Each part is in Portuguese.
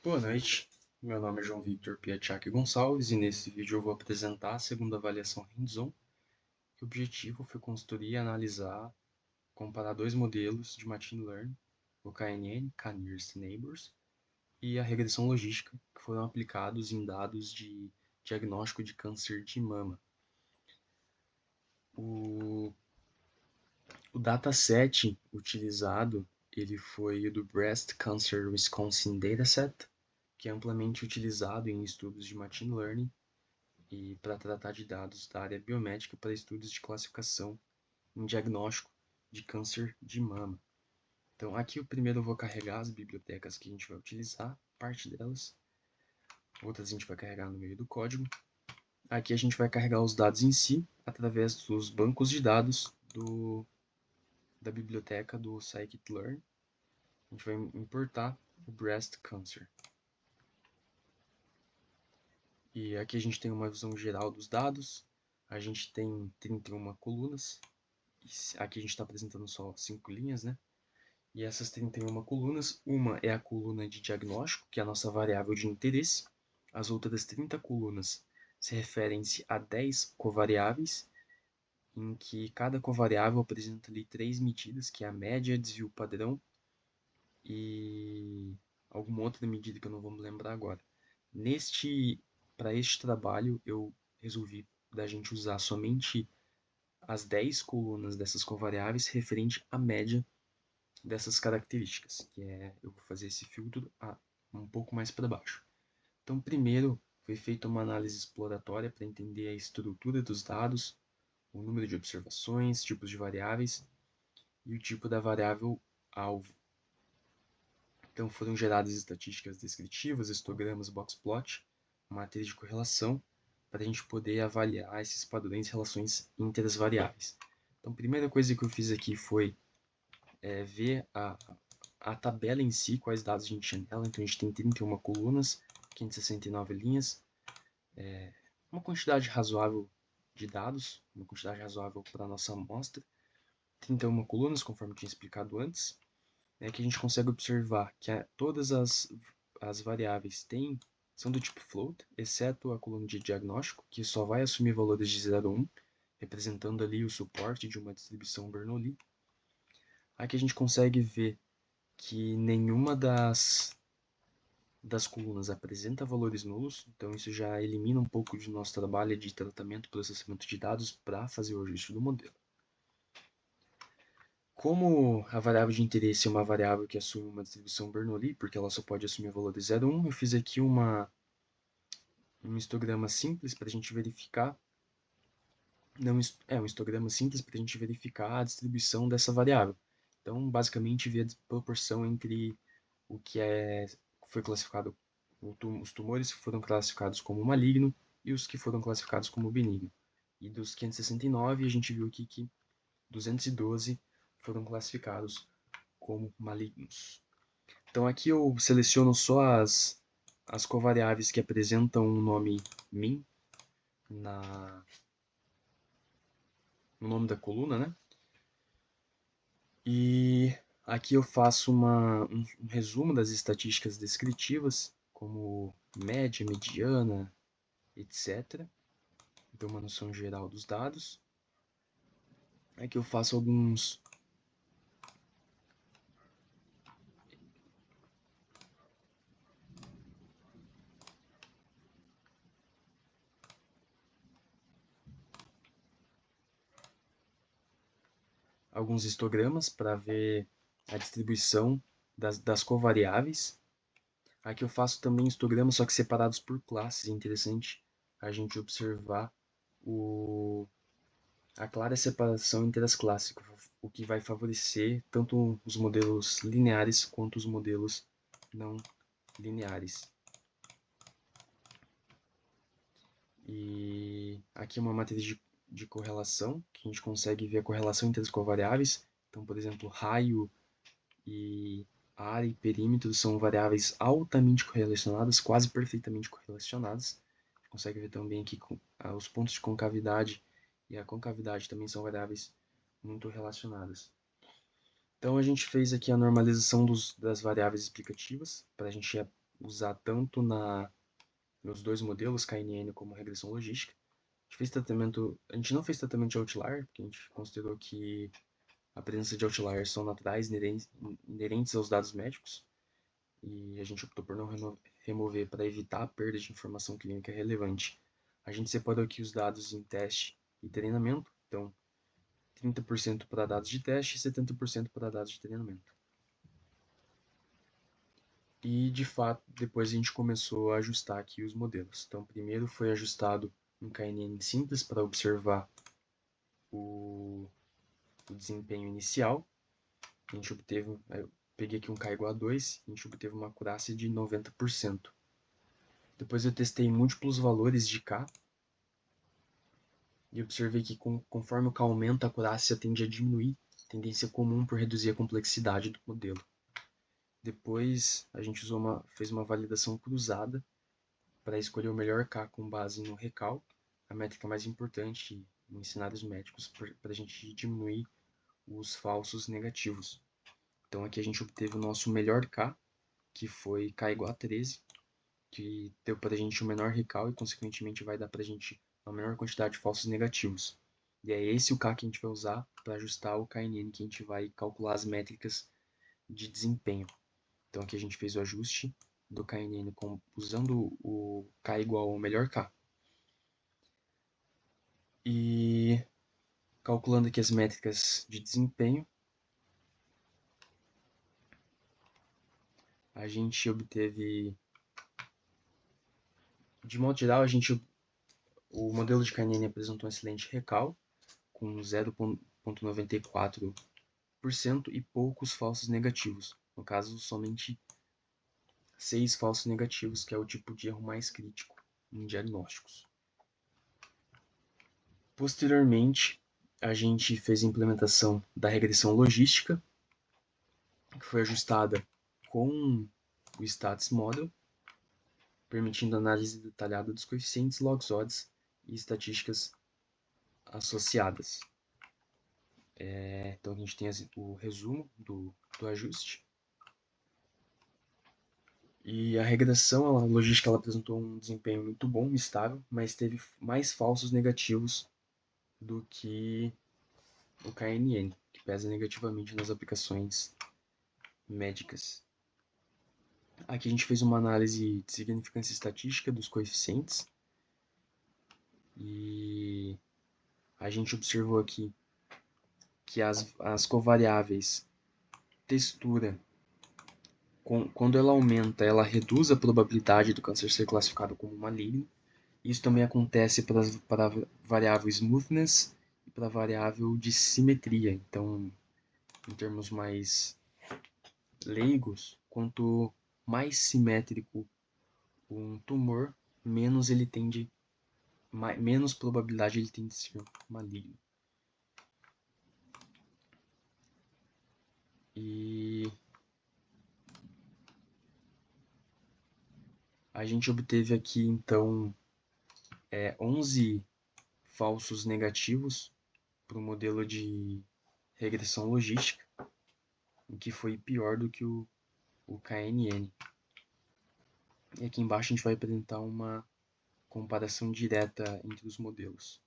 Boa noite, meu nome é João Victor Piachac Gonçalves e nesse vídeo eu vou apresentar a segunda avaliação hands-on. O objetivo foi construir, analisar, comparar dois modelos de Machine Learning, o KNN, K-Nearest Neighbors, e a regressão logística, que foram aplicados em dados de diagnóstico de câncer de mama. O dataset utilizado ele foi o do Breast Cancer Wisconsin Dataset, que é amplamente utilizado em estudos de Machine Learning e para tratar de dados da área biomédica para estudos de classificação em diagnóstico de câncer de mama. Então, aqui eu primeiro vou carregar as bibliotecas que a gente vai utilizar, parte delas, outras a gente vai carregar no meio do código. Aqui a gente vai carregar os dados em si, através dos bancos de dados da biblioteca do scikit-learn. A gente vai importar o Breast Cancer. E aqui a gente tem uma visão geral dos dados. A gente tem 31 colunas. Aqui a gente está apresentando só 5 linhas, né? E essas 31 colunas, uma é a coluna de diagnóstico, que é a nossa variável de interesse. As outras 30 colunas se referem-se a 10 covariáveis, em que cada covariável apresenta ali 3 medidas, que é a média, desvio padrão e alguma outra medida que eu não vou me lembrar agora. Para este trabalho, eu resolvi da gente usar somente as 10 colunas dessas covariáveis referente à média dessas características, que eu vou fazer esse filtro um pouco mais para baixo. Então, primeiro foi feita uma análise exploratória para entender a estrutura dos dados, o número de observações, tipos de variáveis e o tipo da variável alvo. Então, foram geradas estatísticas descritivas, histogramas, boxplot, matriz de correlação, para a gente poder avaliar esses padrões e relações entre as variáveis. Então, a primeira coisa que eu fiz aqui foi ver a tabela em si, quais dados a gente tinha nela. Então, a gente tem 31 colunas, 569 linhas, uma quantidade razoável de dados, uma quantidade razoável para a nossa amostra. 31 colunas, conforme eu tinha explicado antes, que a gente consegue observar que todas as variáveis são do tipo float, exceto a coluna de diagnóstico, que só vai assumir valores de 0 a 1, representando ali o suporte de uma distribuição Bernoulli. Aqui a gente consegue ver que nenhuma das colunas apresenta valores nulos, então isso já elimina um pouco de nosso trabalho de tratamento e processamento de dados para fazer o ajuste do modelo. Como a variável de interesse é uma variável que assume uma distribuição Bernoulli, porque ela só pode assumir valores 0 e 1, eu fiz aqui um histograma simples para a gente verificar, um histograma simples para a gente verificar a distribuição dessa variável. Então, basicamente, ver a proporção entre o que foi classificado, os tumores que foram classificados como maligno e os que foram classificados como benigno. E dos 569, a gente viu aqui que 212 foram classificados como malignos. Então aqui eu seleciono só as covariáveis que apresentam um nome min no nome da coluna, né? E aqui eu faço um resumo das estatísticas descritivas, como média, mediana, etc. Então, uma noção geral dos dados. Aqui eu faço alguns histogramas para ver a distribuição das covariáveis. Aqui eu faço também histogramas, só que separados por classes. É interessante a gente observar a clara separação entre as classes, o que vai favorecer tanto os modelos lineares quanto os modelos não lineares. E aqui uma matriz de correlação, que a gente consegue ver a correlação entre as covariáveis. Então, por exemplo, raio e área e perímetro são variáveis altamente correlacionadas, quase perfeitamente correlacionadas. A gente consegue ver também aqui os pontos de concavidade e a concavidade também são variáveis muito relacionadas. Então a gente fez aqui a normalização das variáveis explicativas, para a gente usar tanto nos dois modelos, KNN como regressão logística. A gente não fez tratamento de outlier, porque a gente considerou que a presença de outliers são naturais, inerentes aos dados médicos, e a gente optou por não remover para evitar a perda de informação clínica relevante. A gente separou aqui os dados em teste e treinamento, então 30% para dados de teste e 70% para dados de treinamento. E, de fato, depois a gente começou a ajustar aqui os modelos. Então, primeiro foi ajustado um KNN simples para observar o desempenho inicial. A gente obteve, eu peguei aqui um K igual a 2, a gente obteve uma acurácia de 90%. Depois eu testei múltiplos valores de K e observei que conforme o K aumenta, a acurácia tende a diminuir, tendência comum por reduzir a complexidade do modelo. Depois a gente fez uma validação cruzada para escolher o melhor K com base no recal, a métrica mais importante em cenários médicos, para a gente diminuir os falsos negativos. Então aqui a gente obteve o nosso melhor K, que foi K igual a 13, que deu para a gente o menor recal e consequentemente vai dar para a gente a menor quantidade de falsos negativos. E é esse o K que a gente vai usar para ajustar o KNN que a gente vai calcular as métricas de desempenho. Então aqui a gente fez o ajuste do KNN usando o K igual ao melhor K. E calculando aqui as métricas de desempenho, a gente obteve, de modo geral, o modelo de KNN apresentou um excelente recal, com 0,94% e poucos falsos negativos. No caso, somente 6 falsos negativos, que é o tipo de erro mais crítico em diagnósticos. Posteriormente, a gente fez a implementação da regressão logística, que foi ajustada com o Stats Model, permitindo análise detalhada dos coeficientes, logs, odds e estatísticas associadas. Então a gente tem o resumo do ajuste. E a regressão a logística ela apresentou um desempenho muito bom, estável, mas teve mais falsos negativos do que o KNN, que pesa negativamente nas aplicações médicas. Aqui a gente fez uma análise de significância estatística dos coeficientes e a gente observou aqui que as covariáveis textura, quando ela aumenta, ela reduz a probabilidade do câncer ser classificado como maligno. Isso também acontece para a variável smoothness e para a variável de simetria. Então, em termos mais leigos, quanto mais simétrico um tumor, menos probabilidade ele tem de ser maligno. E a gente obteve aqui, então, 11 falsos negativos para o modelo de regressão logística, o que foi pior do que o KNN. E aqui embaixo a gente vai apresentar uma comparação direta entre os modelos.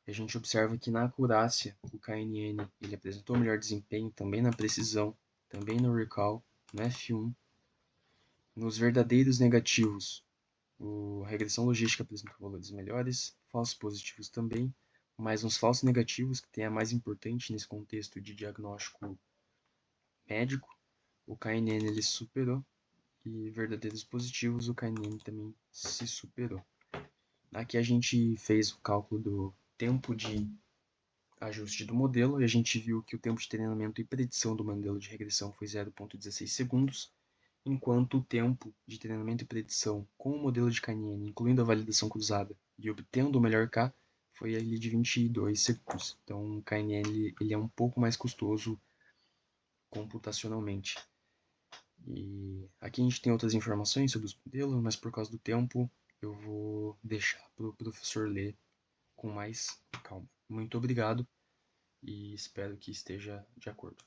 A gente observa que na acurácia, o KNN ele apresentou melhor desempenho, também na precisão, também no recall, no F1. Nos verdadeiros negativos, a regressão logística apresentou valores melhores, falsos positivos também, mas nos falsos negativos, que tem a mais importante nesse contexto de diagnóstico médico, o KNN ele superou, e verdadeiros positivos, o KNN também se superou. Aqui a gente fez o cálculo do tempo de ajuste do modelo e a gente viu que o tempo de treinamento e predição do modelo de regressão foi 0,16 segundos, enquanto o tempo de treinamento e predição com o modelo de KNN, incluindo a validação cruzada e obtendo o melhor K, foi ali de 22 segundos. Então o KNN ele é um pouco mais custoso computacionalmente. E aqui a gente tem outras informações sobre os modelos, mas por causa do tempo eu vou deixar para o professor ler com mais calma. Muito obrigado e espero que esteja de acordo.